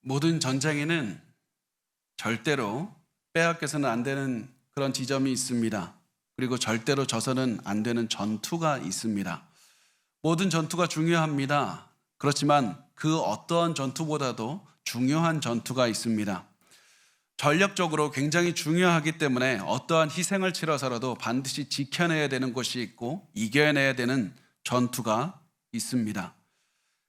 모든 전쟁에는 절대로 빼앗겨서는 안 되는 그런 지점이 있습니다. 그리고 절대로 져서는 안 되는 전투가 있습니다. 모든 전투가 중요합니다. 그렇지만 그 어떠한 전투보다도 중요한 전투가 있습니다. 전력적으로 굉장히 중요하기 때문에 어떠한 희생을 치러서라도 반드시 지켜내야 되는 것이 있고 이겨내야 되는 전투가 있습니다.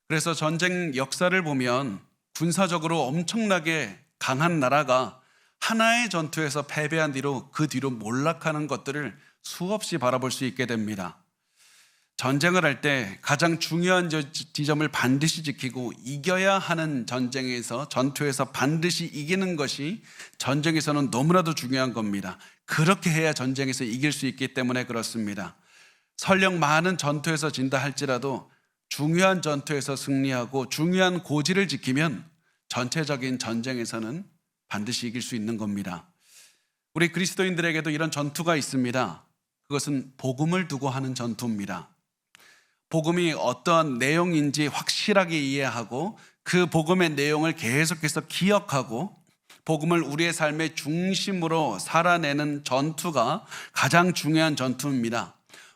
그래서 전쟁 역사를 보면 군사적으로 엄청나게 강한 나라가 하나의 전투에서 패배한 뒤로 그 뒤로 몰락하는 것들을 수없이 바라볼 수 있게 됩니다. 전쟁을 할 때 가장 중요한 지점을 반드시 지키고 이겨야 하는 전투에서 반드시 이기는 것이 전쟁에서는 너무나도 중요한 겁니다. 그렇게 해야 전쟁에서 이길 수 있기 때문에 그렇습니다. 설령 많은 전투에서 진다 할지라도 중요한 전투에서 승리하고 중요한 고지를 지키면 전체적인 전쟁에서는 반드시 이길 수 있는 겁니다. 우리 그리스도인들에게도 이런 전투가 있습니다. 그것은 복음을 두고 하는 전투입니다. 복음이 어떤 내용인지 확실하게 이해하고 그 복음의 내용을 계속해서 기억하고 복음을 우리의 삶의 중심으로 살아내는 전투가 가장 중요한 전투입니다.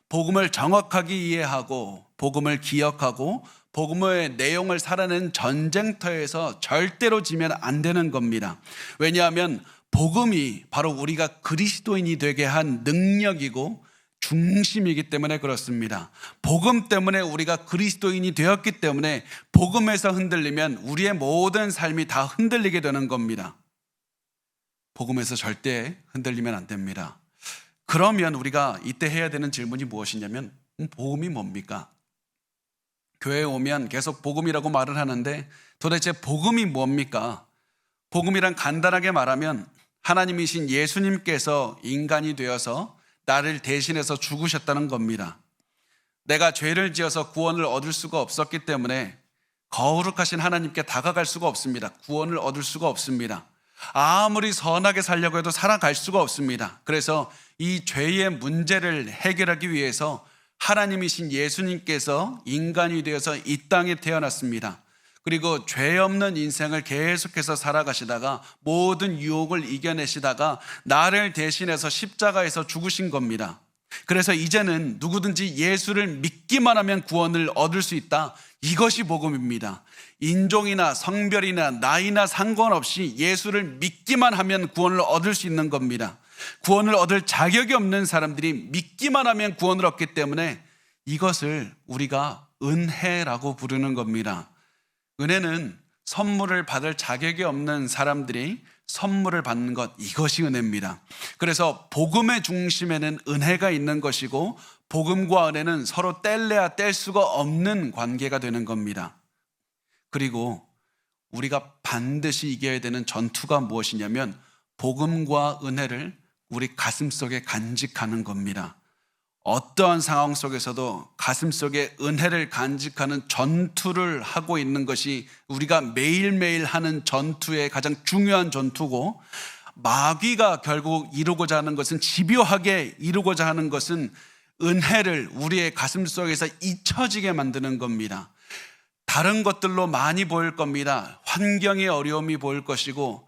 복음을 정확하게 이해하고 복음을 기억하고 복음의 내용을 살아내는 전쟁터에서 절대로 지면 안 되는 겁니다. 왜냐하면 복음이 바로 우리가 그리스도인이 되게 한 능력이고 중심이기 때문에 그렇습니다. 복음 때문에 우리가 그리스도인이 되었기 때문에 복음에서 흔들리면 우리의 모든 삶이 다 흔들리게 되는 겁니다. 복음에서 절대 흔들리면 안 됩니다. 그러면 우리가 이때 해야 되는 질문이 무엇이냐면 복음이 뭡니까? 교회에 오면 계속 복음이라고 말을 하는데 도대체 복음이 뭡니까? 복음이란 간단하게 말하면 하나님이신 예수님께서 인간이 되어서 나를 대신해서 죽으셨다는 겁니다. 내가 죄를 지어서 구원을 얻을 수가 없었기 때문에 거룩하신 하나님께 다가갈 수가 없습니다. 구원을 얻을 수가 없습니다. 아무리 선하게 살려고 해도 살아갈 수가 없습니다. 그래서 이 죄의 문제를 해결하기 위해서 하나님이신 예수님께서 인간이 되어서 이 땅에 태어났습니다. 그리고 죄 없는 인생을 계속해서 살아가시다가 모든 유혹을 이겨내시다가 나를 대신해서 십자가에서 죽으신 겁니다. 그래서 이제는 누구든지 예수를 믿기만 하면 구원을 얻을 수 있다. 이것이 복음입니다. 인종이나 성별이나 나이나 상관없이 예수를 믿기만 하면 구원을 얻을 수 있는 겁니다. 구원을 얻을 자격이 없는 사람들이 믿기만 하면 구원을 얻기 때문에 이것을 우리가 은혜라고 부르는 겁니다. 은혜는 선물을 받을 자격이 없는 사람들이 선물을 받는 것, 이것이 은혜입니다. 그래서 복음의 중심에는 은혜가 있는 것이고 복음과 은혜는 서로 뗄래야 뗄 수가 없는 관계가 되는 겁니다. 그리고 우리가 반드시 이겨야 되는 전투가 무엇이냐면 복음과 은혜를 우리 가슴속에 간직하는 겁니다. 어떠한 상황 속에서도 가슴속에 은혜를 간직하는 전투를 하고 있는 것이 우리가 매일매일 하는 전투의 가장 중요한 전투고, 마귀가 결국 이루고자 하는 것은, 집요하게 이루고자 하는 것은 은혜를 우리의 가슴속에서 잊혀지게 만드는 겁니다. 다른 것들로 많이 보일 겁니다. 환경의 어려움이 보일 것이고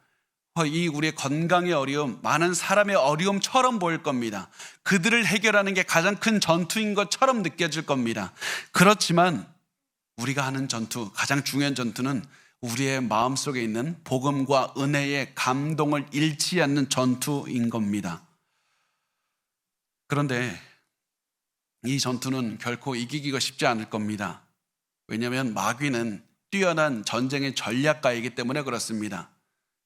이 우리의 건강의 어려움, 많은 사람의 어려움처럼 보일 겁니다. 그들을 해결하는 게 가장 큰 전투인 것처럼 느껴질 겁니다. 그렇지만 우리가 하는 전투, 가장 중요한 전투는 우리의 마음속에 있는 복음과 은혜의 감동을 잃지 않는 전투인 겁니다. 그런데 이 전투는 결코 이기기가 쉽지 않을 겁니다. 왜냐하면 마귀는 뛰어난 전쟁의 전략가이기 때문에 그렇습니다.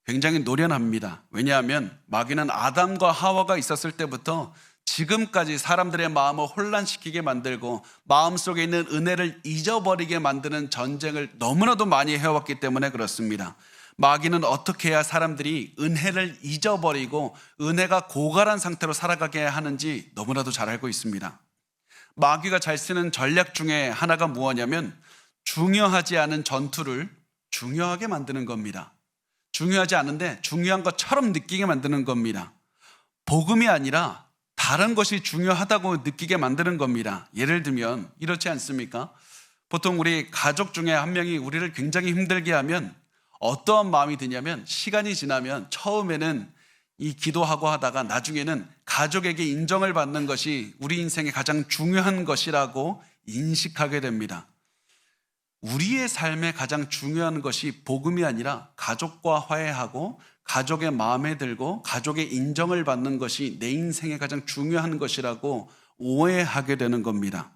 굉장히 노련합니다. 왜냐하면 마귀는 아담과 하와가 있었을 때부터 지금까지 사람들의 마음을 혼란시키게 만들고 마음속에 있는 은혜를 잊어버리게 만드는 전쟁을 너무나도 많이 해왔기 때문에 그렇습니다. 마귀는 어떻게 해야 사람들이 은혜를 잊어버리고 은혜가 고갈한 상태로 살아가게 하는지 너무나도 잘 알고 있습니다. 마귀가 잘 쓰는 전략 중에 하나가 무엇이냐면 중요하지 않은 전투를 중요하게 만드는 겁니다. 중요하지 않은데 중요한 것처럼 느끼게 만드는 겁니다. 복음이 아니라 다른 것이 중요하다고 느끼게 만드는 겁니다. 예를 들면 이렇지 않습니까? 보통 우리 가족 중에 한 명이 우리를 굉장히 힘들게 하면 어떠한 마음이 드냐면 시간이 지나면 처음에는 이 기도하고 하다가 나중에는 가족에게 인정을 받는 것이 우리 인생의 가장 중요한 것이라고 인식하게 됩니다. 우리의 삶에 가장 중요한 것이 복음이 아니라 가족과 화해하고 가족의 마음에 들고 가족의 인정을 받는 것이 내 인생에 가장 중요한 것이라고 오해하게 되는 겁니다.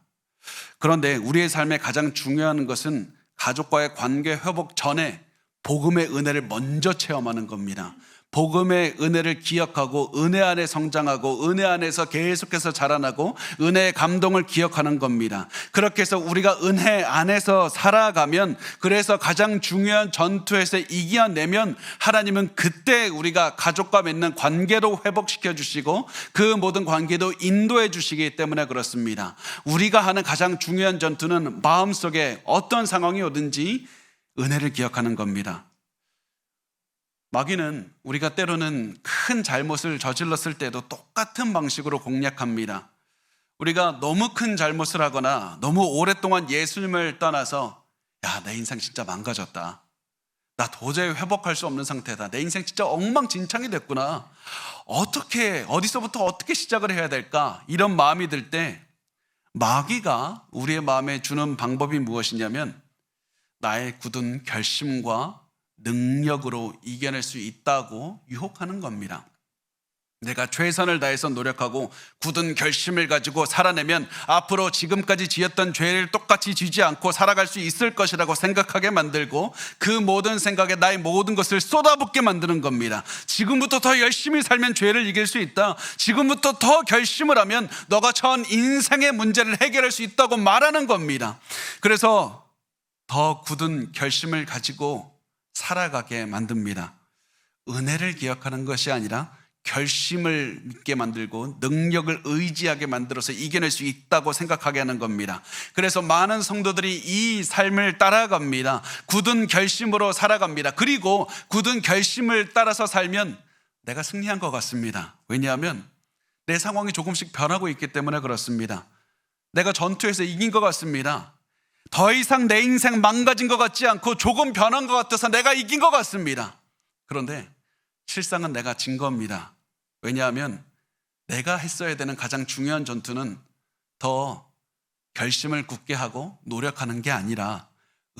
그런데 우리의 삶에 가장 중요한 것은 가족과의 관계 회복 전에 복음의 은혜를 먼저 체험하는 겁니다. 복음의 은혜를 기억하고 은혜 안에 성장하고 은혜 안에서 계속해서 자라나고 은혜의 감동을 기억하는 겁니다. 그렇게 해서 우리가 은혜 안에서 살아가면, 그래서 가장 중요한 전투에서 이겨내면 하나님은 그때 우리가 가족과 맺는 관계도 회복시켜 주시고 그 모든 관계도 인도해 주시기 때문에 그렇습니다. 우리가 하는 가장 중요한 전투는 마음속에 어떤 상황이 오든지 은혜를 기억하는 겁니다. 마귀는 우리가 때로는 큰 잘못을 저질렀을 때도 똑같은 방식으로 공략합니다. 우리가 너무 큰 잘못을 하거나 너무 오랫동안 예수님을 떠나서 야, 내 인생 진짜 망가졌다. 나 도저히 회복할 수 없는 상태다. 내 인생 진짜 엉망진창이 됐구나. 어디서부터 어떻게 시작을 해야 될까? 이런 마음이 들 때 마귀가 우리의 마음에 주는 방법이 무엇이냐면 나의 굳은 결심과 능력으로 이겨낼 수 있다고 유혹하는 겁니다. 내가 최선을 다해서 노력하고 굳은 결심을 가지고 살아내면 앞으로 지금까지 지었던 죄를 똑같이 지지 않고 살아갈 수 있을 것이라고 생각하게 만들고 그 모든 생각에 나의 모든 것을 쏟아붓게 만드는 겁니다. 지금부터 더 열심히 살면 죄를 이길 수 있다. 지금부터 더 결심을 하면 너가 처한 인생의 문제를 해결할 수 있다고 말하는 겁니다. 그래서 더 굳은 결심을 가지고 살아가게 만듭니다. 은혜를 기억하는 것이 아니라 결심을 믿게 만들고 능력을 의지하게 만들어서 이겨낼 수 있다고 생각하게 하는 겁니다. 그래서 많은 성도들이 이 삶을 따라갑니다. 굳은 결심으로 살아갑니다. 그리고 굳은 결심을 따라서 살면 내가 승리한 것 같습니다. 왜냐하면 내 상황이 조금씩 변하고 있기 때문에 그렇습니다. 내가 전투에서 이긴 것 같습니다. 더 이상 내 인생 망가진 것 같지 않고 조금 변한 것 같아서 내가 이긴 것 같습니다. 그런데 실상은 내가 진 겁니다. 왜냐하면 내가 했어야 되는 가장 중요한 전투는 더 결심을 굳게 하고 노력하는 게 아니라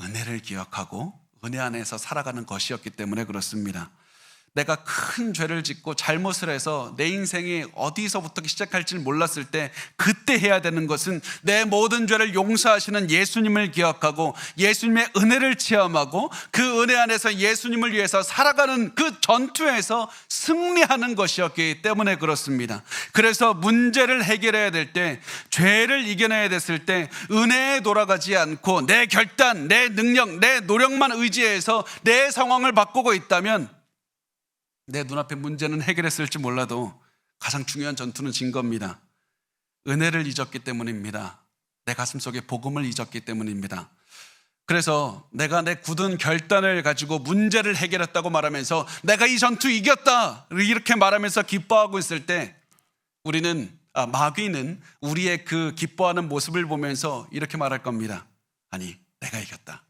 은혜를 기억하고 은혜 안에서 살아가는 것이었기 때문에 그렇습니다. 내가 큰 죄를 짓고 잘못을 해서 내 인생이 어디서부터 시작할지 몰랐을 때 그때 해야 되는 것은 내 모든 죄를 용서하시는 예수님을 기억하고 예수님의 은혜를 체험하고 그 은혜 안에서 예수님을 위해서 살아가는 그 전투에서 승리하는 것이었기 때문에 그렇습니다. 그래서 문제를 해결해야 될 때, 죄를 이겨내야 됐을 때 은혜에 돌아가지 않고 내 결단, 내 능력, 내 노력만 의지해서 내 상황을 바꾸고 있다면 내 눈앞의 문제는 해결했을지 몰라도 가장 중요한 전투는 진 겁니다. 은혜를 잊었기 때문입니다. 내 가슴속에 복음을 잊었기 때문입니다. 그래서 내가 내 굳은 결단을 가지고 문제를 해결했다고 말하면서 내가 이 전투 이겼다 이렇게 말하면서 기뻐하고 있을 때 마귀는 우리의 그 기뻐하는 모습을 보면서 이렇게 말할 겁니다. 아니, 내가 이겼다.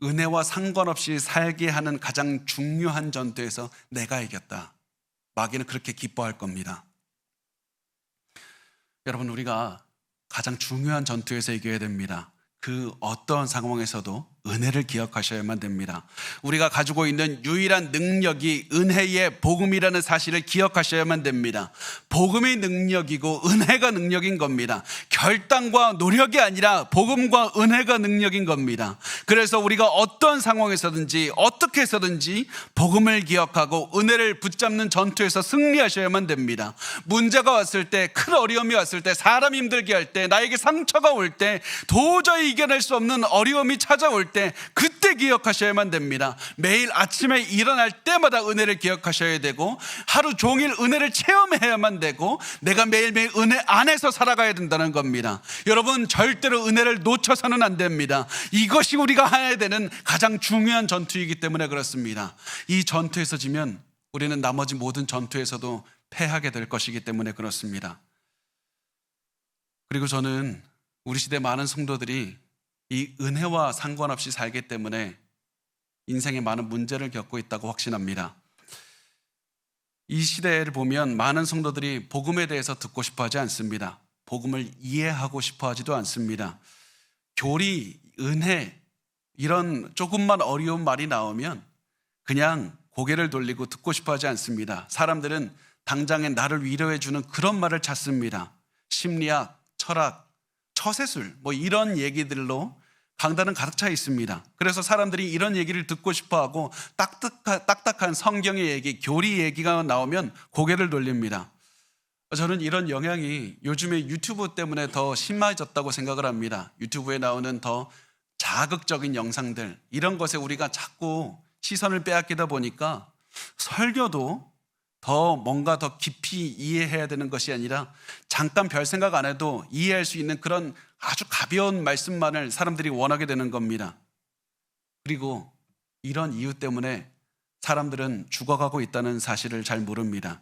은혜와 상관없이 살게 하는 가장 중요한 전투에서 내가 이겼다. 마귀는 그렇게 기뻐할 겁니다. 여러분, 우리가 가장 중요한 전투에서 이겨야 됩니다. 그 어떠한 상황에서도 은혜를 기억하셔야만 됩니다. 우리가 가지고 있는 유일한 능력이 은혜의 복음이라는 사실을 기억하셔야만 됩니다. 복음이 능력이고 은혜가 능력인 겁니다. 결단과 노력이 아니라 복음과 은혜가 능력인 겁니다. 그래서 우리가 어떤 상황에서든지 어떻게 해서든지 복음을 기억하고 은혜를 붙잡는 전투에서 승리하셔야만 됩니다. 문제가 왔을 때, 큰 어려움이 왔을 때, 사람 힘들게 할 때, 나에게 상처가 올 때, 도저히 이겨낼 수 없는 어려움이 찾아올 때 그때 기억하셔야만 됩니다. 매일 아침에 일어날 때마다 은혜를 기억하셔야 되고 하루 종일 은혜를 체험해야만 되고 내가 매일매일 은혜 안에서 살아가야 된다는 겁니다. 여러분, 절대로 은혜를 놓쳐서는 안 됩니다. 이것이 우리가 해야 되는 가장 중요한 전투이기 때문에 그렇습니다. 이 전투에서 지면 우리는 나머지 모든 전투에서도 패하게 될 것이기 때문에 그렇습니다. 그리고 저는 우리 시대 많은 성도들이 이 은혜와 상관없이 살기 때문에 인생에 많은 문제를 겪고 있다고 확신합니다. 이 시대를 보면 많은 성도들이 복음에 대해서 듣고 싶어 하지 않습니다. 복음을 이해하고 싶어 하지도 않습니다. 교리, 은혜, 이런 조금만 어려운 말이 나오면 그냥 고개를 돌리고 듣고 싶어 하지 않습니다. 사람들은 당장에 나를 위로해 주는 그런 말을 찾습니다. 심리학, 철학, 처세술 이런 얘기들로 강단은 가득 차 있습니다. 그래서 사람들이 이런 얘기를 듣고 싶어하고 딱딱한 성경의 얘기, 교리 얘기가 나오면 고개를 돌립니다. 저는 이런 영향이 요즘에 유튜브 때문에 더 심해졌다고 생각을 합니다. 유튜브에 나오는 더 자극적인 영상들, 이런 것에 우리가 자꾸 시선을 빼앗기다 보니까 설교도 뭔가 더 깊이 이해해야 되는 것이 아니라 잠깐 별 생각 안 해도 이해할 수 있는 그런 아주 가벼운 말씀만을 사람들이 원하게 되는 겁니다. 그리고 이런 이유 때문에 사람들은 죽어가고 있다는 사실을 잘 모릅니다.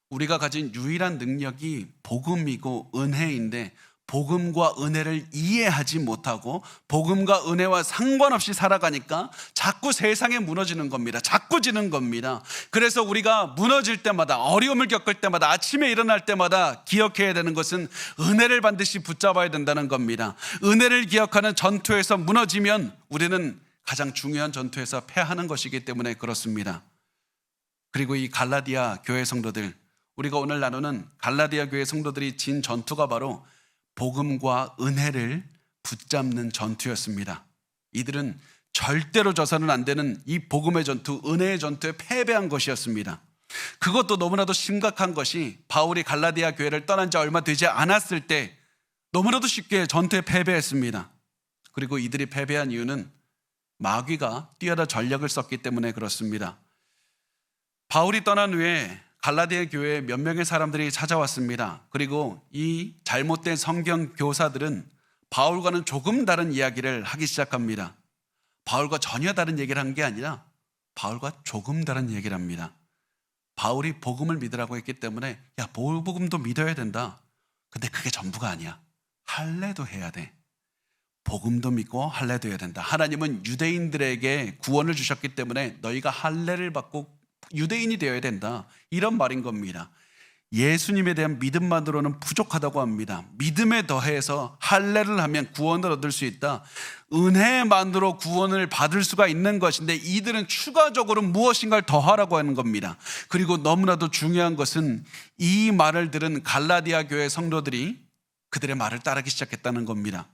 우리가 가진 유일한 능력이 복음이고 은혜인데 복음과 은혜를 이해하지 못하고 복음과 은혜와 상관없이 살아가니까 자꾸 세상에 무너지는 겁니다. 자꾸 지는 겁니다. 그래서 우리가 무너질 때마다, 어려움을 겪을 때마다, 아침에 일어날 때마다 기억해야 되는 것은 은혜를 반드시 붙잡아야 된다는 겁니다. 은혜를 기억하는 전투에서 무너지면 우리는 가장 중요한 전투에서 패하는 것이기 때문에 그렇습니다. 그리고 이 갈라디아 교회 성도들, 우리가 오늘 나누는 갈라디아 교회 성도들이 진 전투가 바로 복음과 은혜를 붙잡는 전투였습니다. 이들은 절대로 져서는 안 되는 이 복음의 전투, 은혜의 전투에 패배한 것이었습니다. 그것도 너무나도 심각한 것이 바울이 갈라디아 교회를 떠난 지 얼마 되지 않았을 때 너무나도 쉽게 전투에 패배했습니다. 그리고 이들이 패배한 이유는 마귀가 뛰어난 전략을 썼기 때문에 그렇습니다. 바울이 떠난 후에 갈라디아 교회에 몇 명의 사람들이 찾아왔습니다. 그리고 이 잘못된 성경 교사들은 바울과는 조금 다른 이야기를 하기 시작합니다. 바울과 전혀 다른 얘기를 한 게 아니라 바울과 조금 다른 얘기를 합니다. 바울이 복음을 믿으라고 했기 때문에 복음도 믿어야 된다. 근데 그게 전부가 아니야. 할례도 해야 돼. 복음도 믿고 할례도 해야 된다. 하나님은 유대인들에게 구원을 주셨기 때문에 너희가 할례를 받고 유대인이 되어야 된다. 이런 말인 겁니다. 예수님에 대한 믿음만으로는 부족하다고 합니다. 믿음에 더해서 할례를 하면 구원을 얻을 수 있다. 은혜만으로 구원을 받을 수가 있는 것인데 이들은 추가적으로 무엇인가를 더하라고 하는 겁니다. 그리고 너무나도 중요한 것은 이 말을 들은 갈라디아 교회 성도들이 그들의 말을 따르기 시작했다는 겁니다.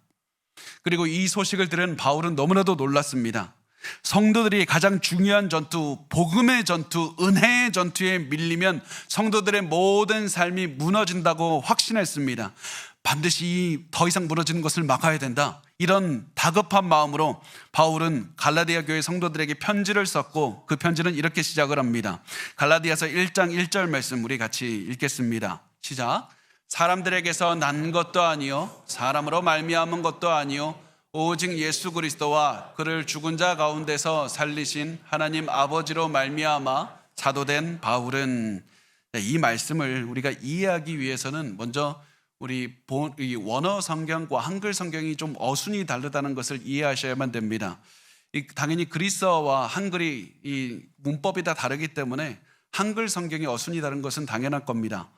그리고 이 소식을 들은 바울은 너무나도 놀랐습니다. 성도들이 가장 중요한 전투, 복음의 전투, 은혜의 전투에 밀리면 성도들의 모든 삶이 무너진다고 확신했습니다. 반드시 더 이상 무너지는 것을 막아야 된다. 이런 다급한 마음으로 바울은 갈라디아 교회 성도들에게 편지를 썼고 그 편지는 이렇게 시작을 합니다. 갈라디아서 1장 1절 말씀 우리 같이 읽겠습니다. 시작. 사람들에게서 난 것도 아니요 사람으로 말미암은 것도 아니요 오직 예수 그리스도와 그를 죽은 자 가운데서 살리신 하나님 아버지로 말미암아 사도된 바울은, 이 말씀을 우리가 이해하기 위해서는 먼저 우리 원어 성경과 한글 성경이 좀 어순이 다르다는 것을 이해하셔야만 됩니다. 당연히 그리스어와 한글이 이 문법이 다 다르기 때문에 한글 성경의 어순이 다른 것은 당연할 겁니다.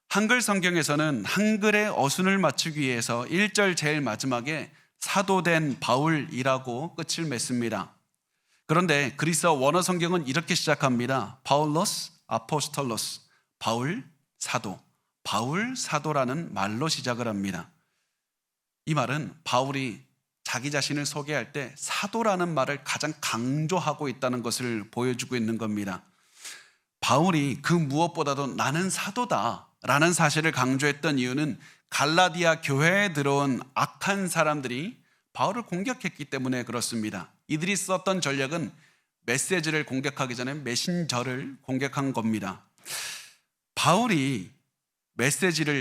한글 성경에서는 한글의 어순을 맞추기 위해서 1절 제일 마지막에 사도된 바울이라고 끝을 맺습니다. 그런데 그리스어 원어 성경은 이렇게 시작합니다. 파울로스 아포스톨로스, 바울 사도, 바울 사도라는 말로 시작을 합니다. 이 말은 바울이 자기 자신을 소개할 때 사도라는 말을 가장 강조하고 있다는 것을 보여주고 있는 겁니다. 바울이 그 무엇보다도 나는 사도다라는 사실을 강조했던 이유는 갈라디아 교회에 들어온 악한 사람들이 바울을 공격했기 때문에 그렇습니다. 이들이 썼던 전략은 메시지를 공격하기 전에 메신저를 공격한 겁니다. 바울이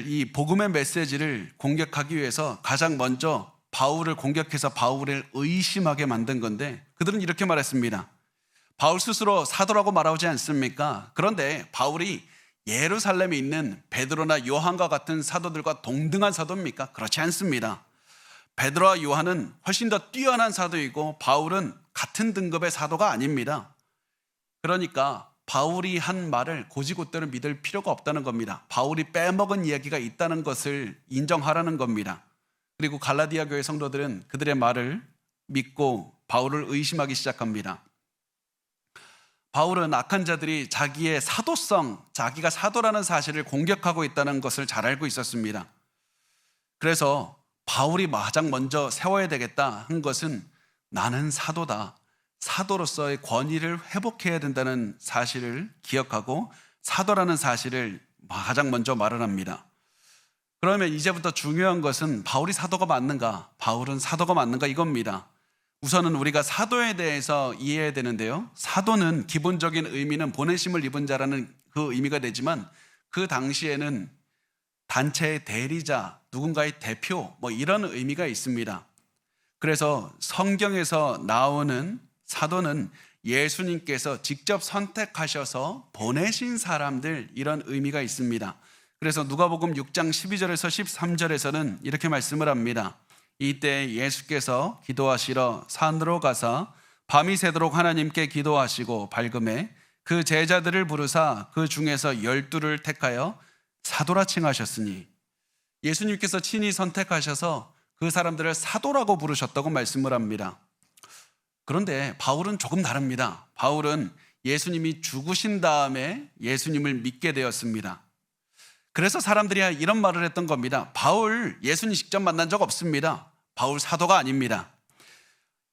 이 복음의 메시지를 공격하기 위해서 가장 먼저 바울을 공격해서 바울을 의심하게 만든 건데 그들은 이렇게 말했습니다. 바울 스스로 사도라고 말하지 않습니까? 그런데 바울이 예루살렘에 있는 베드로나 요한과 같은 사도들과 동등한 사도입니까? 그렇지 않습니다. 베드로와 요한은 훨씬 더 뛰어난 사도이고 바울은 같은 등급의 사도가 아닙니다. 그러니까 바울이 한 말을 곧이곧대로 믿을 필요가 없다는 겁니다. 바울이 빼먹은 이야기가 있다는 것을 인정하라는 겁니다. 그리고 갈라디아 교회 성도들은 그들의 말을 믿고 바울을 의심하기 시작합니다. 바울은 악한 자들이 자기의 사도성, 자기가 사도라는 사실을 공격하고 있다는 것을 잘 알고 있었습니다. 그래서 바울이 가장 먼저 세워야 되겠다 한 것은 나는 사도다. 사도로서의 권위를 회복해야 된다는 사실을 기억하고 사도라는 사실을 가장 먼저 말을 합니다. 그러면 이제부터 중요한 것은 바울이 사도가 맞는가, 바울은 사도가 맞는가 이겁니다. 우선은 우리가 사도에 대해서 이해해야 되는데요. 사도는 기본적인 의미는 보내심을 입은 자라는 그 의미가 되지만 그 당시에는 단체의 대리자, 누군가의 대표 이런 의미가 있습니다. 그래서 성경에서 나오는 사도는 예수님께서 직접 선택하셔서 보내신 사람들 이런 의미가 있습니다. 그래서 누가복음 6장 12절에서 13절에서는 이렇게 말씀을 합니다. 이때 예수께서 기도하시러 산으로 가사 밤이 새도록 하나님께 기도하시고 밝음에 그 제자들을 부르사 그 중에서 12를 택하여 사도라 칭하셨으니 예수님께서 친히 선택하셔서 그 사람들을 사도라고 부르셨다고 말씀을 합니다. 그런데 바울은 조금 다릅니다. 바울은 예수님이 죽으신 다음에 예수님을 믿게 되었습니다. 그래서 사람들이 이런 말을 했던 겁니다. 바울 예수님 직접 만난 적 없습니다. 바울 사도가 아닙니다.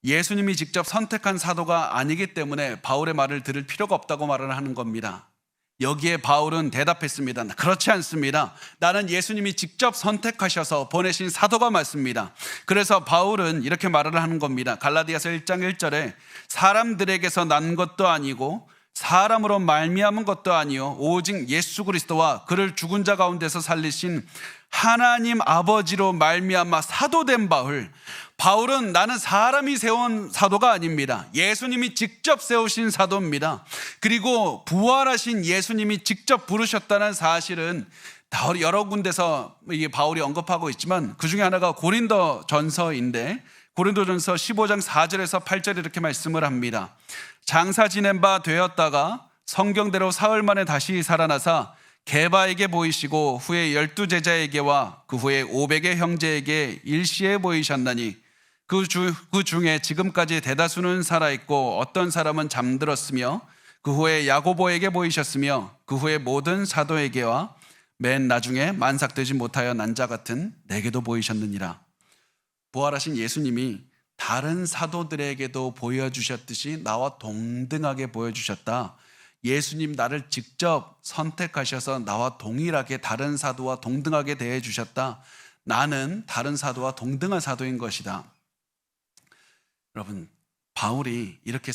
예수님이 직접 선택한 사도가 아니기 때문에 바울의 말을 들을 필요가 없다고 말을 하는 겁니다. 여기에 바울은 대답했습니다. 그렇지 않습니다. 나는 예수님이 직접 선택하셔서 보내신 사도가 맞습니다. 그래서 바울은 이렇게 말을 하는 겁니다. 갈라디아서 1장 1절에 사람들에게서 난 것도 아니고 사람으로 말미암은 것도 아니요 오직 예수 그리스도와 그를 죽은 자 가운데서 살리신 하나님 아버지로 말미암아 사도된 바울은 나는 사람이 세운 사도가 아닙니다. 예수님이 직접 세우신 사도입니다. 그리고 부활하신 예수님이 직접 부르셨다는 사실은 여러 군데서 바울이 언급하고 있지만 그 중에 하나가 고린도전서인데 고린도전서 15장 4절에서 8절 이렇게 말씀을 합니다. 장사 지낸 바 되었다가 성경대로 사흘 만에 다시 살아나사 게바에게 보이시고 후에 12제자에게와 그 후에 500의 형제에게 일시에 보이셨나니 그 중에 지금까지 대다수는 살아있고 어떤 사람은 잠들었으며 그 후에 야고보에게 보이셨으며 그 후에 모든 사도에게와 맨 나중에 만삭되지 못하여 난 자 같은 내게도 보이셨느니라. 부활하신 예수님이 다른 사도들에게도 보여주셨듯이 나와 동등하게 보여주셨다. 예수님 나를 직접 선택하셔서 나와 동일하게 다른 사도와 동등하게 대해주셨다. 나는 다른 사도와 동등한 사도인 것이다. 여러분, 바울이 이렇게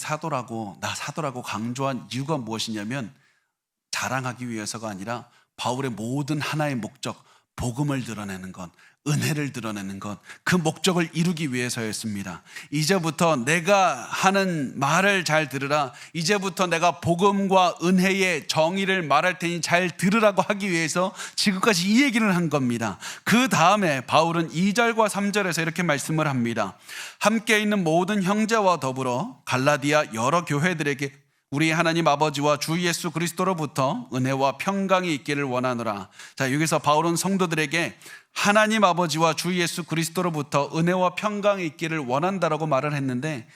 나 사도라고 강조한 이유가 무엇이냐면 자랑하기 위해서가 아니라 바울의 모든 하나의 목적, 복음을 드러내는 것, 은혜를 드러내는 것, 그 목적을 이루기 위해서였습니다. 이제부터 내가 하는 말을 잘 들으라. 이제부터 내가 복음과 은혜의 정의를 말할 테니 잘 들으라고 하기 위해서 지금까지 이 얘기를 한 겁니다. 그 다음에 바울은 2절과 3절에서 이렇게 말씀을 합니다. 함께 있는 모든 형제와 더불어 갈라디아 여러 교회들에게 우리 하나님 아버지와 주 예수 그리스도로부터 은혜와 평강이 있기를 원하노라. 자, 여기서 바울은 성도들에게 하나님 아버지와 주 예수 그리스도로부터 은혜와 평강이 있기를 원한다라고 말을 했는데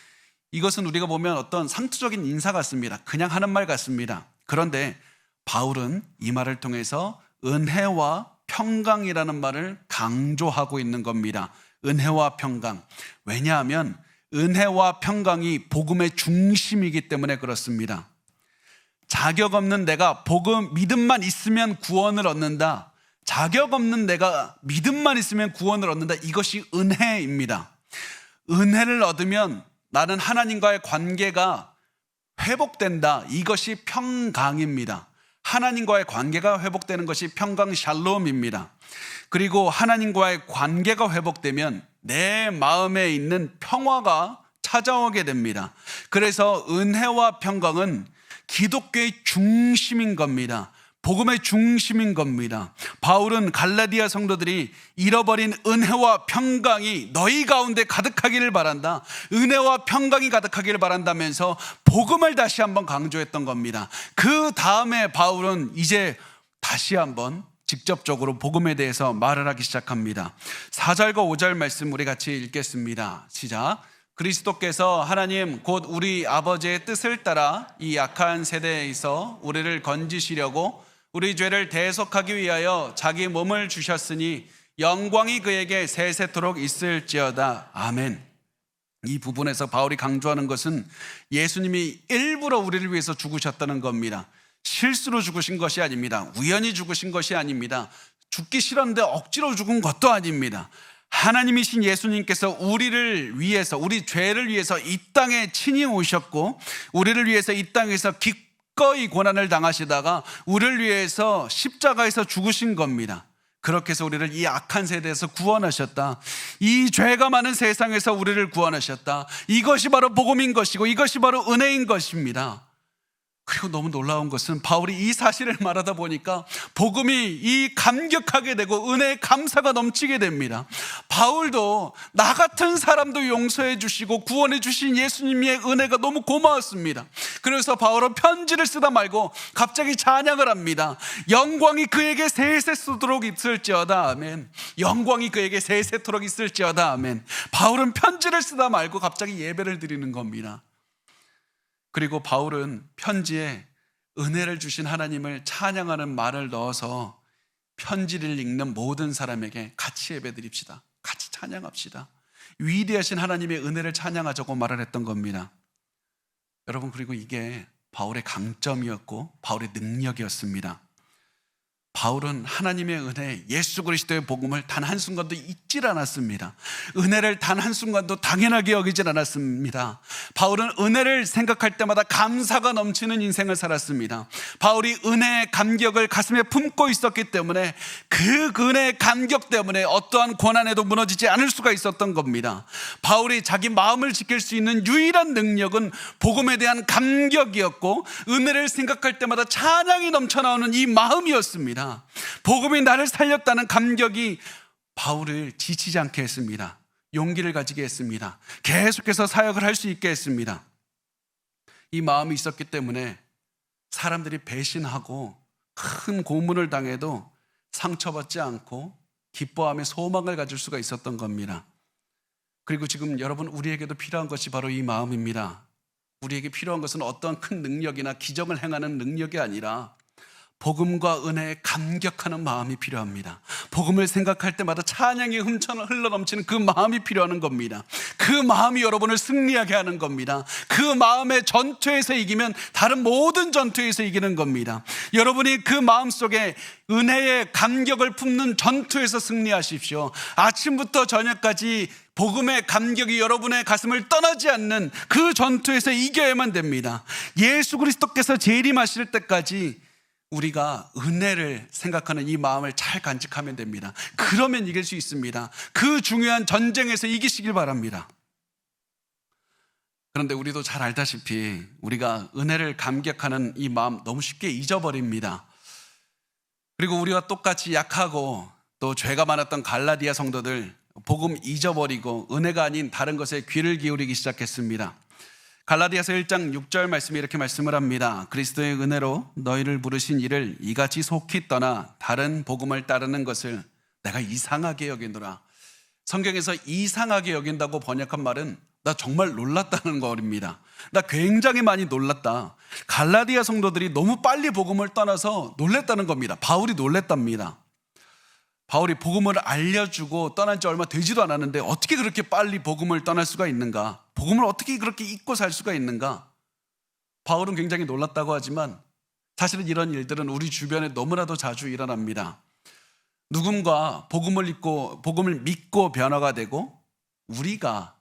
이것은 우리가 보면 어떤 상투적인 인사 같습니다. 그냥 하는 말 같습니다. 그런데 바울은 이 말을 통해서 은혜와 평강이라는 말을 강조하고 있는 겁니다. 은혜와 평강. 왜냐하면 은혜와 평강이 복음의 중심이기 때문에 그렇습니다. 자격 없는 내가 믿음만 있으면 구원을 얻는다. 자격 없는 내가 믿음만 있으면 구원을 얻는다. 이것이 은혜입니다. 은혜를 얻으면 나는 하나님과의 관계가 회복된다. 이것이 평강입니다. 하나님과의 관계가 회복되는 것이 평강 샬롬입니다. 그리고 하나님과의 관계가 회복되면 내 마음에 있는 평화가 찾아오게 됩니다. 그래서 은혜와 평강은 기독교의 중심인 겁니다. 복음의 중심인 겁니다. 바울은 갈라디아 성도들이 잃어버린 은혜와 평강이 너희 가운데 가득하기를 바란다. 은혜와 평강이 가득하기를 바란다면서 복음을 다시 한번 강조했던 겁니다. 그 다음에 바울은 이제 다시 한번 직접적으로 복음에 대해서 말을 하기 시작합니다. 4절과 5절 말씀 우리 같이 읽겠습니다. 시작. 그리스도께서 하나님 곧 우리 아버지의 뜻을 따라 이 악한 세대에서 우리를 건지시려고 우리 죄를 대속하기 위하여 자기 몸을 주셨으니 영광이 그에게 세세토록 있을지어다. 아멘. 이 부분에서 바울이 강조하는 것은 예수님이 일부러 우리를 위해서 죽으셨다는 겁니다. 실수로 죽으신 것이 아닙니다. 우연히 죽으신 것이 아닙니다. 죽기 싫었는데 억지로 죽은 것도 아닙니다. 하나님이신 예수님께서 우리를 위해서, 우리 죄를 위해서 이 땅에 친히 오셨고 우리를 위해서 이 땅에서 기꺼이 고난을 당하시다가 우리를 위해서 십자가에서 죽으신 겁니다. 그렇게 해서 우리를 이 악한 세대에서 구원하셨다. 이 죄가 많은 세상에서 우리를 구원하셨다. 이것이 바로 복음인 것이고 이것이 바로 은혜인 것입니다. 그리고 너무 놀라운 것은 바울이 이 사실을 말하다 보니까 복음이 이 감격하게 되고 은혜의 감사가 넘치게 됩니다. 바울도 나 같은 사람도 용서해 주시고 구원해 주신 예수님의 은혜가 너무 고마웠습니다. 그래서 바울은 편지를 쓰다 말고 갑자기 찬양을 합니다. 영광이 그에게 세세토록 있을지어다. 아멘. 영광이 그에게 세세토록 있을지어다. 아멘. 바울은 편지를 쓰다 말고 갑자기 예배를 드리는 겁니다. 그리고 바울은 편지에 은혜를 주신 하나님을 찬양하는 말을 넣어서 편지를 읽는 모든 사람에게 같이 예배드립시다. 같이 찬양합시다. 위대하신 하나님의 은혜를 찬양하자고 말을 했던 겁니다. 여러분, 그리고 이게 바울의 강점이었고 바울의 능력이었습니다. 바울은 하나님의 은혜, 예수 그리스도의 복음을 단 한순간도 잊질 않았습니다. 은혜를 단 한순간도 당연하게 여기질 않았습니다. 바울은 은혜를 생각할 때마다 감사가 넘치는 인생을 살았습니다. 바울이 은혜의 감격을 가슴에 품고 있었기 때문에 그 은혜의 감격 때문에 어떠한 고난에도 무너지지 않을 수가 있었던 겁니다. 바울이 자기 마음을 지킬 수 있는 유일한 능력은 복음에 대한 감격이었고 은혜를 생각할 때마다 찬양이 넘쳐나오는 이 마음이었습니다. 복음이 나를 살렸다는 감격이 바울을 지치지 않게 했습니다. 용기를 가지게 했습니다. 계속해서 사역을 할 수 있게 했습니다. 이 마음이 있었기 때문에 사람들이 배신하고 큰 고문을 당해도 상처받지 않고 기뻐하며 소망을 가질 수가 있었던 겁니다. 그리고 지금 여러분, 우리에게도 필요한 것이 바로 이 마음입니다. 우리에게 필요한 것은 어떠한 큰 능력이나 기적을 행하는 능력이 아니라 복음과 은혜에 감격하는 마음이 필요합니다. 복음을 생각할 때마다 찬양이 흘러넘치는 그 마음이 필요한 겁니다. 그 마음이 여러분을 승리하게 하는 겁니다. 그 마음의 전투에서 이기면 다른 모든 전투에서 이기는 겁니다. 여러분이 그 마음속에 은혜의 감격을 품는 전투에서 승리하십시오. 아침부터 저녁까지 복음의 감격이 여러분의 가슴을 떠나지 않는 그 전투에서 이겨야만 됩니다. 예수 그리스도께서 재림하실 때까지 우리가 은혜를 생각하는 이 마음을 잘 간직하면 됩니다. 그러면 이길 수 있습니다. 그 중요한 전쟁에서 이기시길 바랍니다. 그런데 우리도 잘 알다시피 우리가 은혜를 감격하는 이 마음 너무 쉽게 잊어버립니다. 그리고 우리와 똑같이 약하고 또 죄가 많았던 갈라디아 성도들 복음 잊어버리고 은혜가 아닌 다른 것에 귀를 기울이기 시작했습니다. 갈라디아서 1장 6절 말씀이 이렇게 말씀을 합니다. 그리스도의 은혜로 너희를 부르신 이를 이같이 속히 떠나 다른 복음을 따르는 것을 내가 이상하게 여기노라. 성경에서 이상하게 여긴다고 번역한 말은 나 정말 놀랐다는 거입니다. 나 굉장히 많이 놀랐다. 갈라디아 성도들이 너무 빨리 복음을 떠나서 놀랬다는 겁니다. 바울이 놀랬답니다. 바울이 복음을 알려주고 떠난 지 얼마 되지도 않았는데 어떻게 그렇게 빨리 복음을 떠날 수가 있는가? 복음을 어떻게 그렇게 잊고 살 수가 있는가? 바울은 굉장히 놀랐다고 하지만 사실은 이런 일들은 우리 주변에 너무나도 자주 일어납니다. 누군가 복음을 믿고 변화가 되고 우리가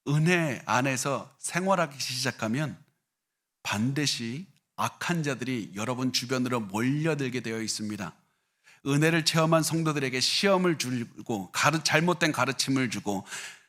은혜 안에서 생활하기 시작하면 반드시 악한 자들이 여러분 주변으로 몰려들게 되어 있습니다. 은혜를 체험한 성도들에게 시험을 주고 잘못된 가르침을 주고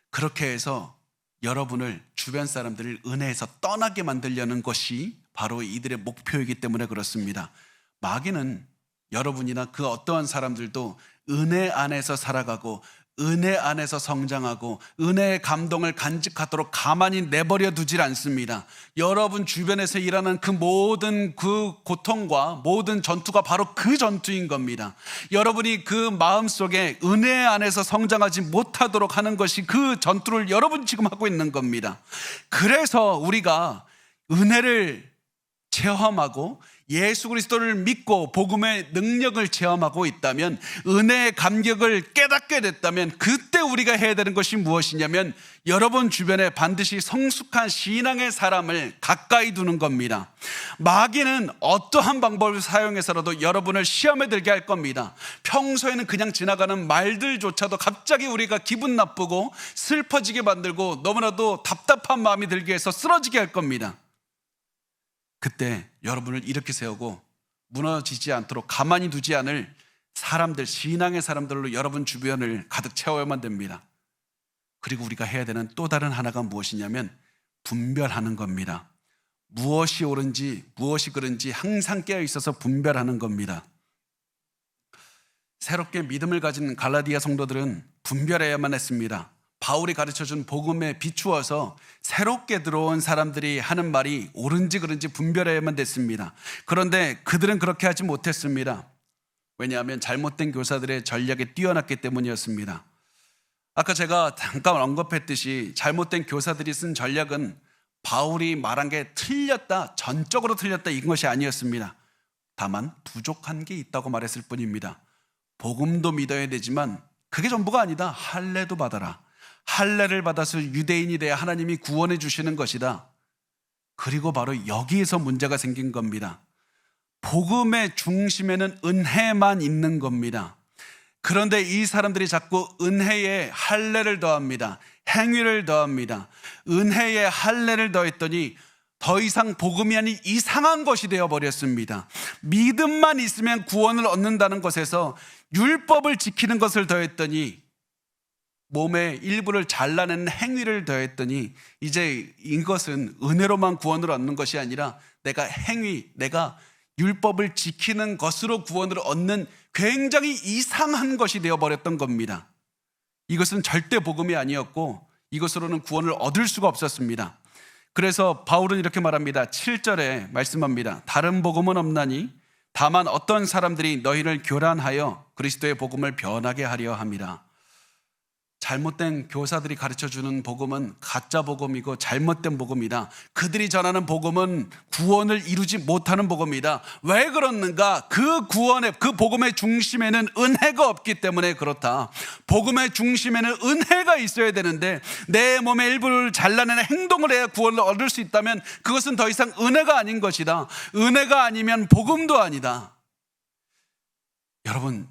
그렇게 해서 여러분을 주변 사람들을 은혜에서 떠나게 만들려는 것이 바로 이들의 목표이기 때문에 그렇습니다. 마귀는 여러분이나 그 어떠한 사람들도 은혜 안에서 살아가고 은혜 안에서 성장하고 은혜의 감동을 간직하도록 가만히 내버려 두질 않습니다. 여러분 주변에서 일어나는 그 모든 그 고통과 모든 전투가 바로 그 전투인 겁니다. 여러분이 그 마음속에 은혜 안에서 성장하지 못하도록 하는 것이 그 전투를 여러분 지금 하고 있는 겁니다. 그래서 우리가 은혜를 체험하고 예수 그리스도를 믿고 복음의 능력을 체험하고 있다면, 은혜의 감격을 깨닫게 됐다면, 그때 우리가 해야 되는 것이 무엇이냐면 여러분 주변에 반드시 성숙한 신앙의 사람을 가까이 두는 겁니다. 마귀는 어떠한 방법을 사용해서라도 여러분을 시험에 들게 할 겁니다. 평소에는 그냥 지나가는 말들조차도 갑자기 우리가 기분 나쁘고 슬퍼지게 만들고 너무나도 답답한 마음이 들게 해서 쓰러지게 할 겁니다. 그때 여러분을 이렇게 세우고 무너지지 않도록 가만히 두지 않을 사람들, 신앙의 사람들로 여러분 주변을 가득 채워야만 됩니다. 그리고 우리가 해야 되는 또 다른 하나가 무엇이냐면 분별하는 겁니다. 무엇이 옳은지 무엇이 그른지 항상 깨어 있어서 분별하는 겁니다. 새롭게 믿음을 가진 갈라디아 성도들은 분별해야만 했습니다. 바울이 가르쳐준 복음에 비추어서 새롭게 들어온 사람들이 하는 말이 옳은지 그른지 분별해야만 됐습니다. 그런데 그들은 그렇게 하지 못했습니다. 왜냐하면 잘못된 교사들의 전략에 뛰어났기 때문이었습니다. 아까 제가 잠깐 언급했듯이 잘못된 교사들이 쓴 전략은 바울이 말한 게 틀렸다, 전적으로 틀렸다 이런 것이 아니었습니다. 다만 부족한 게 있다고 말했을 뿐입니다. 복음도 믿어야 되지만 그게 전부가 아니다. 할례도 받아라. 할례를 받아서 유대인이 돼야 하나님이 구원해 주시는 것이다. 그리고 바로 여기에서 문제가 생긴 겁니다. 복음의 중심에는 은혜만 있는 겁니다. 그런데 이 사람들이 자꾸 은혜에 할례를 더합니다. 행위를 더합니다. 은혜에 할례를 더했더니 더 이상 복음이 아닌 이상한 것이 되어버렸습니다. 믿음만 있으면 구원을 얻는다는 것에서 율법을 지키는 것을 더했더니, 몸의 일부를 잘라내는 행위를 더했더니, 이제 이것은 은혜로만 구원을 얻는 것이 아니라 내가 행위, 내가 율법을 지키는 것으로 구원을 얻는 굉장히 이상한 것이 되어버렸던 겁니다. 이것은 절대 복음이 아니었고 이것으로는 구원을 얻을 수가 없었습니다. 그래서 바울은 이렇게 말합니다. 7절에 말씀합니다. 다른 복음은 없나니 다만 어떤 사람들이 너희를 교란하여 그리스도의 복음을 변하게 하려 함이라. 잘못된 교사들이 가르쳐주는 복음은 가짜 복음이고 잘못된 복음이다. 그들이 전하는 복음은 구원을 이루지 못하는 복음이다. 왜 그렇는가? 그 구원의, 그 복음의 중심에는 은혜가 없기 때문에 그렇다. 복음의 중심에는 은혜가 있어야 되는데 내 몸의 일부를 잘라내는 행동을 해야 구원을 얻을 수 있다면 그것은 더 이상 은혜가 아닌 것이다. 은혜가 아니면 복음도 아니다. 여러분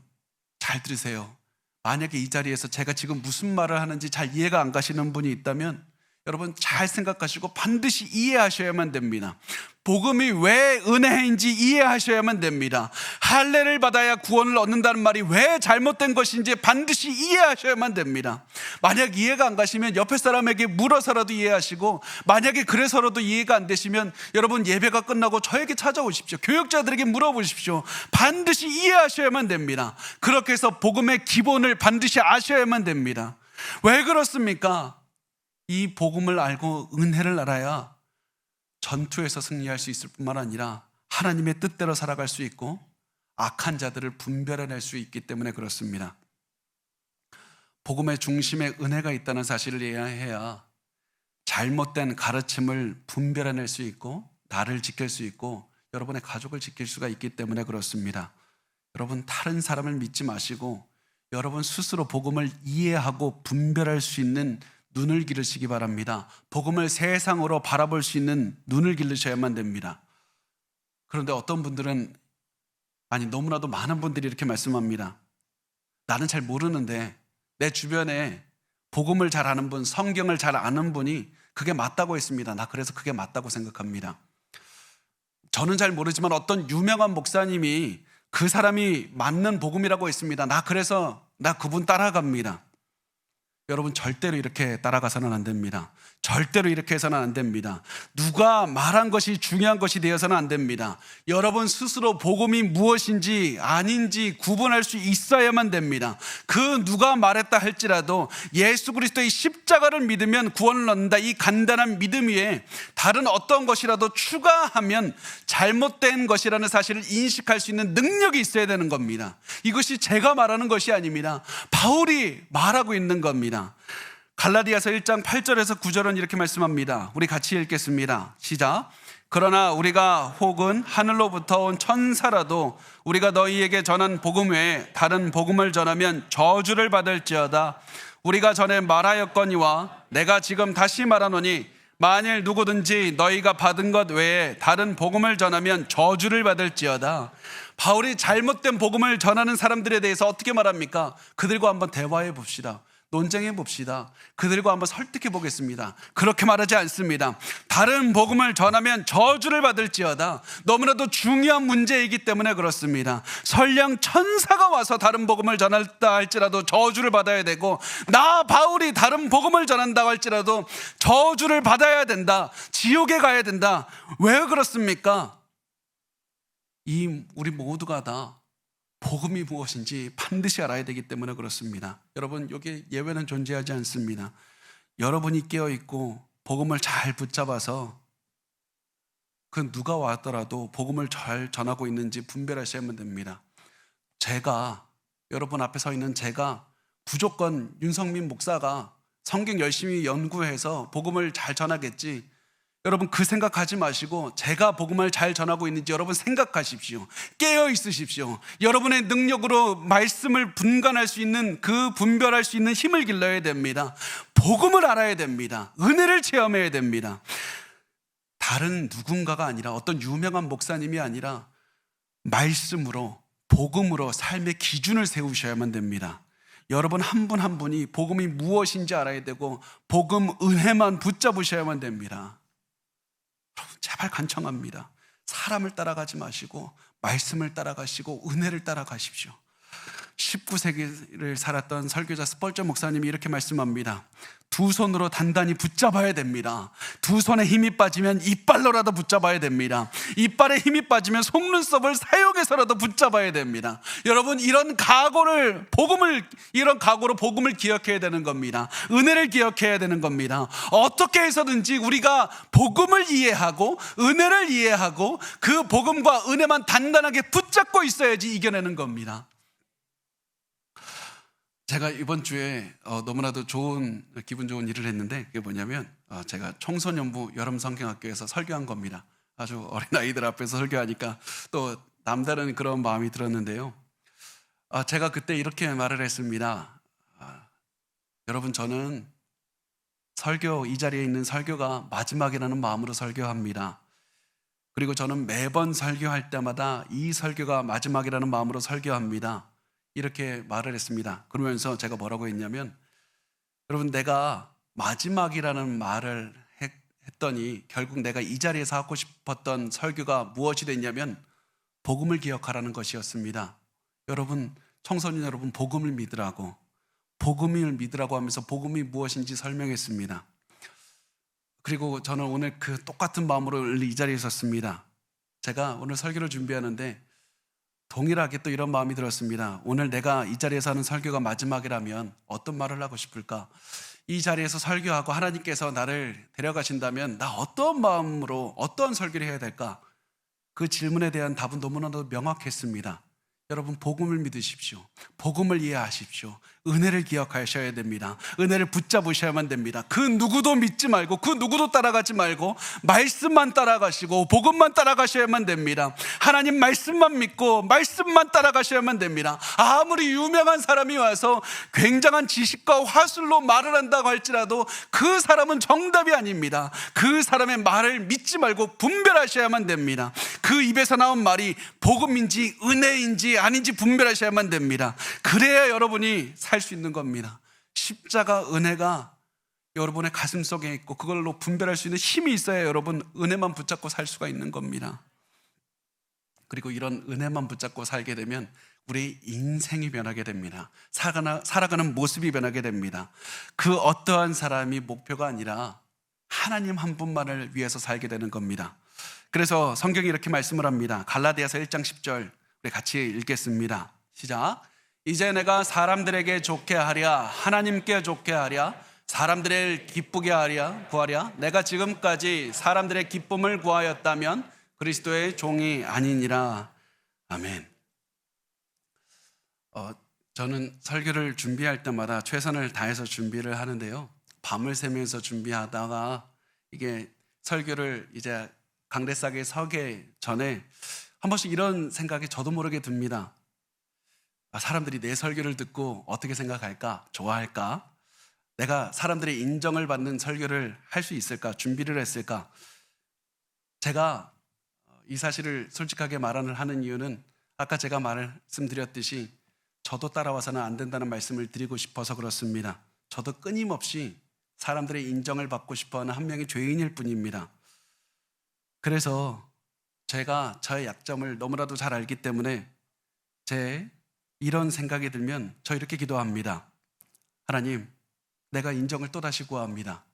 잘 들으세요. 만약에 이 자리에서 제가 지금 무슨 말을 하는지 잘 이해가 안 가시는 분이 있다면 여러분 잘 생각하시고 반드시 이해하셔야만 됩니다. 복음이 왜 은혜인지 이해하셔야만 됩니다. 할례를 받아야 구원을 얻는다는 말이 왜 잘못된 것인지 반드시 이해하셔야만 됩니다. 만약 이해가 안 가시면 옆에 사람에게 물어서라도 이해하시고, 만약에 그래서라도 이해가 안 되시면 여러분 예배가 끝나고 저에게 찾아오십시오. 교역자들에게 물어보십시오. 반드시 이해하셔야만 됩니다. 그렇게 해서 복음의 기본을 반드시 아셔야만 됩니다. 왜 그렇습니까? 이 복음을 알고 은혜를 알아야 전투에서 승리할 수 있을 뿐만 아니라 하나님의 뜻대로 살아갈 수 있고 악한 자들을 분별해낼 수 있기 때문에 그렇습니다. 복음의 중심에 은혜가 있다는 사실을 이해해야 잘못된 가르침을 분별해낼 수 있고 나를 지킬 수 있고 여러분의 가족을 지킬 수가 있기 때문에 그렇습니다. 여러분 다른 사람을 믿지 마시고 여러분 스스로 복음을 이해하고 분별할 수 있는 눈을 기르시기 바랍니다. 복음을 세상으로 바라볼 수 있는 눈을 기르셔야만 됩니다. 그런데 어떤 분들은, 아니 너무나도 많은 분들이 이렇게 말씀합니다. 나는 잘 모르는데 내 주변에 복음을 잘 아는 분, 성경을 잘 아는 분이 그게 맞다고 했습니다. 나 그래서 그게 맞다고 생각합니다. 저는 잘 모르지만 어떤 유명한 목사님이 그 사람이 맞는 복음이라고 했습니다. 나 그래서 나 그분 따라갑니다. 여러분 절대로 이렇게 따라가서는 안 됩니다. 절대로 이렇게 해서는 안 됩니다. 누가 말한 것이 중요한 것이 되어서는 안 됩니다. 여러분 스스로 복음이 무엇인지 아닌지 구분할 수 있어야만 됩니다. 그 누가 말했다 할지라도 예수 그리스도의 십자가를 믿으면 구원을 얻는다, 이 간단한 믿음 위에 다른 어떤 것이라도 추가하면 잘못된 것이라는 사실을 인식할 수 있는 능력이 있어야 되는 겁니다. 이것이 제가 말하는 것이 아닙니다. 바울이 말하고 있는 겁니다. 갈라디아서 1장 8절에서 9절은 이렇게 말씀합니다. 우리 같이 읽겠습니다. 시작. 그러나 우리가 혹은 하늘로부터 온 천사라도 우리가 너희에게 전한 복음 외에 다른 복음을 전하면 저주를 받을지어다. 우리가 전에 말하였거니와 내가 지금 다시 말하노니 만일 누구든지 너희가 받은 것 외에 다른 복음을 전하면 저주를 받을지어다. 바울이 잘못된 복음을 전하는 사람들에 대해서 어떻게 말합니까? 그들과 한번 대화해 봅시다. 논쟁해 봅시다. 그들과 한번 설득해 보겠습니다. 그렇게 말하지 않습니다. 다른 복음을 전하면 저주를 받을지어다. 너무나도 중요한 문제이기 때문에 그렇습니다. 설령 천사가 와서 다른 복음을 전한다 할지라도 저주를 받아야 되고, 나 바울이 다른 복음을 전한다고 할지라도 저주를 받아야 된다. 지옥에 가야 된다. 왜 그렇습니까? 우리 모두가 다 복음이 무엇인지 반드시 알아야 되기 때문에 그렇습니다. 여러분, 여기 예외는 존재하지 않습니다. 여러분이 깨어있고 복음을 잘 붙잡아서 그 누가 왔더라도 복음을 잘 전하고 있는지 분별하셔야만 됩니다. 제가, 여러분 앞에 서 있는 제가 무조건 윤성민 목사가 성경 열심히 연구해서 복음을 잘 전하겠지, 여러분 그 생각하지 마시고 제가 복음을 잘 전하고 있는지 여러분 생각하십시오. 깨어 있으십시오. 여러분의 능력으로 말씀을 분간할 수 있는, 그 분별할 수 있는 힘을 길러야 됩니다. 복음을 알아야 됩니다. 은혜를 체험해야 됩니다. 다른 누군가가 아니라, 어떤 유명한 목사님이 아니라 말씀으로, 복음으로 삶의 기준을 세우셔야만 됩니다. 여러분 한 분 한 분이 복음이 무엇인지 알아야 되고 복음 은혜만 붙잡으셔야만 됩니다. 제발 간청합니다. 사람을 따라가지 마시고 말씀을 따라가시고 은혜를 따라가십시오. 19세기를 살았던 설교자 스펄전 목사님이 이렇게 말씀합니다. 두 손으로 단단히 붙잡아야 됩니다. 두 손에 힘이 빠지면 이빨로라도 붙잡아야 됩니다. 이빨에 힘이 빠지면 속눈썹을 사용해서라도 붙잡아야 됩니다. 여러분, 이런 각오로 복음을 기억해야 되는 겁니다. 은혜를 기억해야 되는 겁니다. 어떻게 해서든지 우리가 복음을 이해하고 은혜를 이해하고 그 복음과 은혜만 단단하게 붙잡고 있어야지 이겨내는 겁니다. 제가 이번 주에 너무나도 기분 좋은 일을 했는데, 그게 뭐냐면 제가 청소년부 여름성경학교에서 설교한 겁니다. 아주 어린 아이들 앞에서 설교하니까 또 남다른 그런 마음이 들었는데요. 제가 그때 이렇게 말을 했습니다. 여러분, 저는 이 자리에 있는 설교가 마지막이라는 마음으로 설교합니다. 그리고 저는 매번 설교할 때마다 이 설교가 마지막이라는 마음으로 설교합니다. 이렇게 말을 했습니다. 그러면서 제가 뭐라고 했냐면, 여러분, 내가 마지막이라는 말을 했더니 결국 내가 이 자리에서 하고 싶었던 설교가 무엇이 됐냐면 복음을 기억하라는 것이었습니다. 여러분, 청소년 여러분, 복음을 믿으라고 하면서 복음이 무엇인지 설명했습니다. 그리고 저는 오늘 그 똑같은 마음으로 이 자리에 섰습니다. 제가 오늘 설교를 준비하는데 동일하게 또 이런 마음이 들었습니다. 오늘 내가 이 자리에서 하는 설교가 마지막이라면 어떤 말을 하고 싶을까? 이 자리에서 설교하고 하나님께서 나를 데려가신다면 나 어떤 마음으로 어떤 설교를 해야 될까? 그 질문에 대한 답은 너무나도 명확했습니다. 여러분, 복음을 믿으십시오. 복음을 이해하십시오. 은혜를 기억하셔야 됩니다. 은혜를 붙잡으셔야만 됩니다. 그 누구도 믿지 말고 그 누구도 따라가지 말고 말씀만 따라가시고 복음만 따라가셔야만 됩니다. 하나님 말씀만 믿고 말씀만 따라가셔야만 됩니다. 아무리 유명한 사람이 와서 굉장한 지식과 화술로 말을 한다고 할지라도 그 사람은 정답이 아닙니다. 그 사람의 말을 믿지 말고 분별하셔야만 됩니다. 그 입에서 나온 말이 복음인지 은혜인지 아닌지 분별하셔야만 됩니다. 그래야 여러분이 살 수 있는 겁니다. 십자가 은혜가 여러분의 가슴 속에 있고 그걸로 분별할 수 있는 힘이 있어야 여러분 은혜만 붙잡고 살 수가 있는 겁니다. 그리고 이런 은혜만 붙잡고 살게 되면 우리 인생이 변하게 됩니다. 살아가는 모습이 변하게 됩니다. 그 어떠한 사람이 목표가 아니라 하나님 한 분만을 위해서 살게 되는 겁니다. 그래서 성경이 이렇게 말씀을 합니다. 갈라디아서 1장 10절 우리 같이 읽겠습니다. 시작. 이제 내가 사람들에게 좋게 하랴 하나님께 좋게 하랴 사람들을 기쁘게 하랴 구하랴 내가 지금까지 사람들의 기쁨을 구하였다면 그리스도의 종이 아니니라. 아멘. 저는 설교를 준비할 때마다 최선을 다해서 준비를 하는데요. 밤을 새면서 준비하다가 이게 설교를 이제 강대상에 서기 전에 한 번씩 이런 생각이 저도 모르게 듭니다. 사람들이 내 설교를 듣고 어떻게 생각할까? 좋아할까? 내가 사람들의 인정을 받는 설교를 할 수 있을까? 준비를 했을까? 제가 이 사실을 솔직하게 하는 이유는 아까 제가 말씀드렸듯이 저도 따라와서는 안 된다는 말씀을 드리고 싶어서 그렇습니다. 저도 끊임없이 사람들의 인정을 받고 싶어하는 한 명의 죄인일 뿐입니다. 그래서 제가 저의 약점을 너무나도 잘 알기 때문에 제 이런 생각이 들면 저 이렇게 기도합니다. 하나님, 내가 인정을 또다시 구합니다.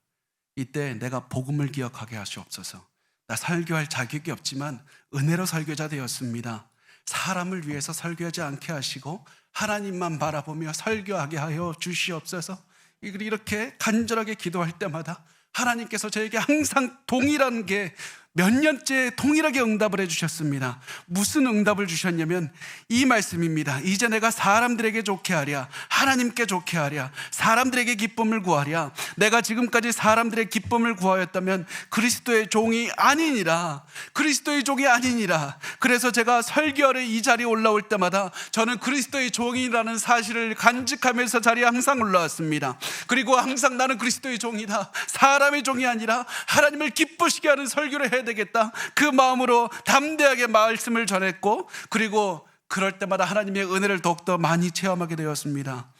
이때 내가 복음을 기억하게 하시옵소서. 나 설교할 자격이 없지만 은혜로 설교자 되었습니다. 사람을 위해서 설교하지 않게 하시고 하나님만 바라보며 설교하게 하여 주시옵소서. 이렇게 간절하게 기도할 때마다 하나님께서 저에게 항상 동일한 게 몇 년째 동일하게 응답을 해주셨습니다. 무슨 응답을 주셨냐면 이 말씀입니다. 이제 내가 사람들에게 좋게 하랴 하나님께 좋게 하랴 사람들에게 기쁨을 구하랴 내가 지금까지 사람들의 기쁨을 구하였다면 그리스도의 종이 아니니라. 그리스도의 종이 아니니라. 그래서 제가 설교하러 이 자리에 올라올 때마다 저는 그리스도의 종이라는 사실을 간직하면서 자리에 항상 올라왔습니다. 그리고 항상 나는 그리스도의 종이다, 사람의 종이 아니라 하나님을 기쁘시게 하는 설교를 해야 되겠다, 그 마음으로 담대하게 말씀을 전했고, 그리고 그럴 때마다 하나님의 은혜를 더욱더 많이 체험하게 되었습니다.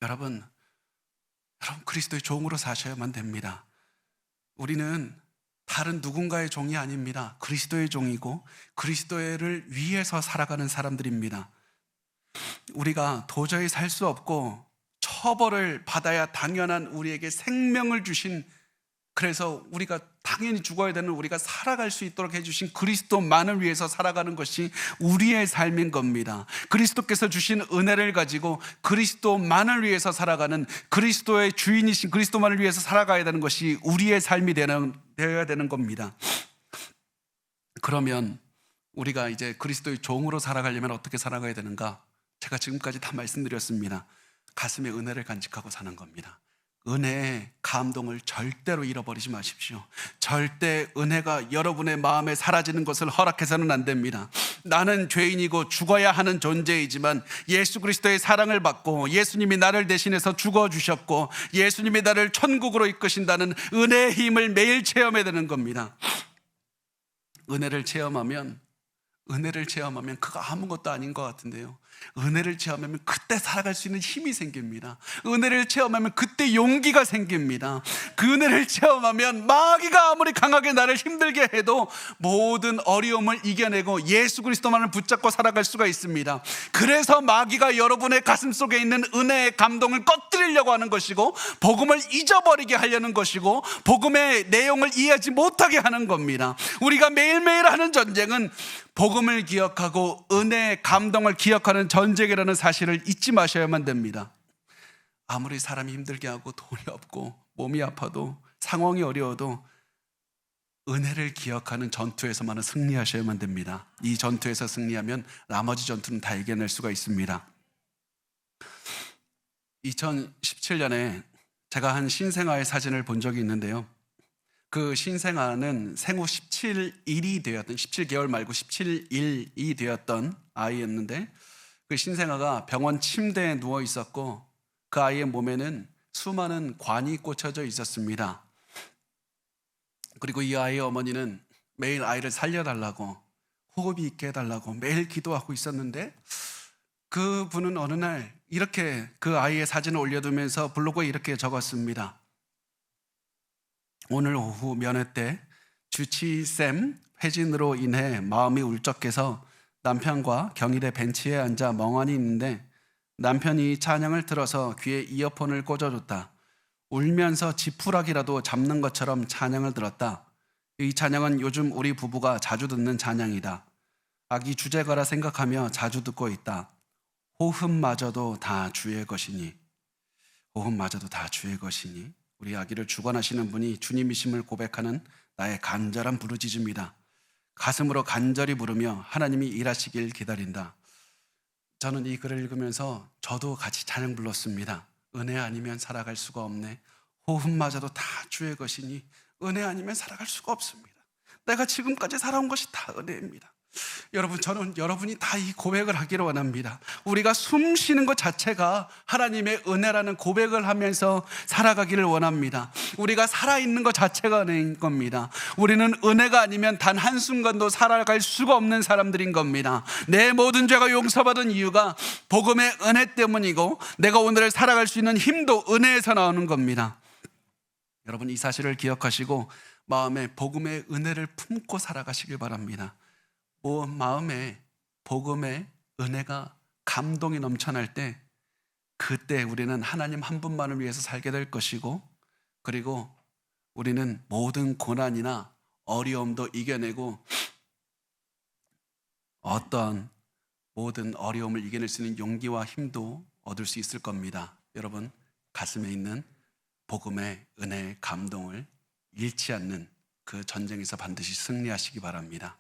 여러분 그리스도의 종으로 사셔야만 됩니다. 우리는 다른 누군가의 종이 아닙니다. 그리스도의 종이고 그리스도를 위해서 살아가는 사람들입니다. 우리가 도저히 살 수 없고 처벌을 받아야 당연한 우리에게 생명을 주신, 그래서 우리가 당연히 죽어야 되는 우리가 살아갈 수 있도록 해주신 그리스도만을 위해서 살아가는 것이 우리의 삶인 겁니다. 그리스도께서 주신 은혜를 가지고 그리스도만을 위해서 살아가는, 그리스도의 주인이신 그리스도만을 위해서 살아가야 되는 것이 우리의 삶이 되어야 되는 겁니다. 그러면 우리가 이제 그리스도의 종으로 살아가려면 어떻게 살아가야 되는가? 제가 지금까지 다 말씀드렸습니다. 가슴에 은혜를 간직하고 사는 겁니다. 은혜의 감동을 절대로 잃어버리지 마십시오. 절대 은혜가 여러분의 마음에 사라지는 것을 허락해서는 안 됩니다. 나는 죄인이고 죽어야 하는 존재이지만 예수 그리스도의 사랑을 받고 예수님이 나를 대신해서 죽어주셨고 예수님이 나를 천국으로 이끄신다는 은혜의 힘을 매일 체험해야 되는 겁니다. 은혜를 체험하면 그거 아무것도 아닌 것 같은데요, 은혜를 체험하면 그때 살아갈 수 있는 힘이 생깁니다. 은혜를 체험하면 그때 용기가 생깁니다. 그 은혜를 체험하면 마귀가 아무리 강하게 나를 힘들게 해도 모든 어려움을 이겨내고 예수 그리스도만을 붙잡고 살아갈 수가 있습니다. 그래서 마귀가 여러분의 가슴 속에 있는 은혜의 감동을 꺼뜨리려고 하는 것이고 복음을 잊어버리게 하려는 것이고 복음의 내용을 이해하지 못하게 하는 겁니다. 우리가 매일매일 하는 전쟁은 복음을 기억하고 은혜의 감동을 기억하는 전쟁이라는 사실을 잊지 마셔야만 됩니다. 아무리 사람이 힘들게 하고 돈이 없고 몸이 아파도 상황이 어려워도 은혜를 기억하는 전투에서만은 승리하셔야만 됩니다. 이 전투에서 승리하면 나머지 전투는 다 이겨낼 수가 있습니다. 2017년에 제가 한 신생아의 사진을 본 적이 있는데요, 그 신생아는 생후 17일이 되었던, 17개월 말고 17일이 되었던 아이였는데 그 신생아가 병원 침대에 누워 있었고 그 아이의 몸에는 수많은 관이 꽂혀져 있었습니다. 그리고 이 아이의 어머니는 매일 아이를 살려달라고, 호흡이 있게 해달라고 매일 기도하고 있었는데 그분은 어느 날 이렇게 그 아이의 사진을 올려두면서 블로그에 이렇게 적었습니다. 오늘 오후 면회 때 주치쌤 회진으로 인해 마음이 울적해서 남편과 경희대 벤치에 앉아 멍하니 있는데 남편이 찬양을 틀어서 귀에 이어폰을 꽂아줬다. 울면서 지푸라기라도 잡는 것처럼 찬양을 들었다. 이 찬양은 요즘 우리 부부가 자주 듣는 찬양이다. 아기 주제가라 생각하며 자주 듣고 있다. 호흡마저도 다 주의 것이니. 호흡마저도 다 주의 것이니. 우리 아기를 주관하시는 분이 주님이심을 고백하는 나의 간절한 부르짖음이다. 가슴으로 간절히 부르며 하나님이 일하시길 기다린다. 저는 이 글을 읽으면서 저도 같이 찬양 불렀습니다. 은혜 아니면 살아갈 수가 없네. 호흡마저도 다 주의 것이니 은혜 아니면 살아갈 수가 없습니다. 내가 지금까지 살아온 것이 다 은혜입니다. 여러분, 저는 여러분이 다 이 고백을 하기를 원합니다. 우리가 숨 쉬는 것 자체가 하나님의 은혜라는 고백을 하면서 살아가기를 원합니다. 우리가 살아있는 것 자체가 은혜인 겁니다. 우리는 은혜가 아니면 단 한순간도 살아갈 수가 없는 사람들인 겁니다. 내 모든 죄가 용서받은 이유가 복음의 은혜 때문이고 내가 오늘을 살아갈 수 있는 힘도 은혜에서 나오는 겁니다. 여러분, 이 사실을 기억하시고 마음에 복음의 은혜를 품고 살아가시길 바랍니다. 마음에 복음의 은혜가 감동이 넘쳐날 때 그때 우리는 하나님 한 분만을 위해서 살게 될 것이고, 그리고 우리는 모든 고난이나 어려움도 이겨내고 어떤 모든 어려움을 이겨낼 수 있는 용기와 힘도 얻을 수 있을 겁니다. 여러분, 가슴에 있는 복음의 은혜의 감동을 잃지 않는 그 전쟁에서 반드시 승리하시기 바랍니다.